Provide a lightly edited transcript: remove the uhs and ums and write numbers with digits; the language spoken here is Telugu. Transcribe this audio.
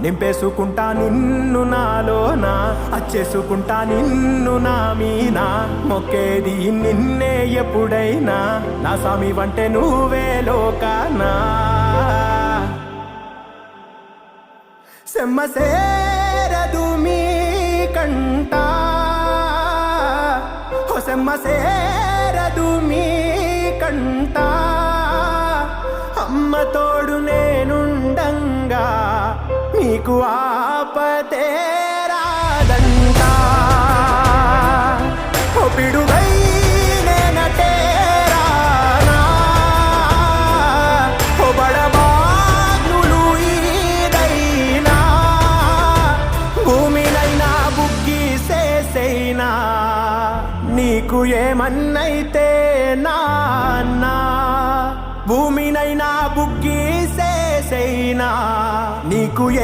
నింపేసుకుంటా నిన్ను నాలోనా, అచ్చేసుకుంటా నిన్ను నా మీద, మొక్కేది నిన్నే ఎప్పుడైనా, నా సామి వంటే నువ్వే లోకానా. సెమ్మ సేరదు మీ కంట, హో సెమ్మ సేరదు మీ కంట, అమ్మ తోడు నేనుండంగా నీకు ఆపతే రాదంట. ఓ పిడుగై నేనటే రానా, ఓ బడబాగ్నులు ఈదైనా, భూమినైనా బుక్కిసేసైనా, నీకు ఏమన్నైతే నాన్నా, భూమినైనా బుక్కిసేసైనా, నీకు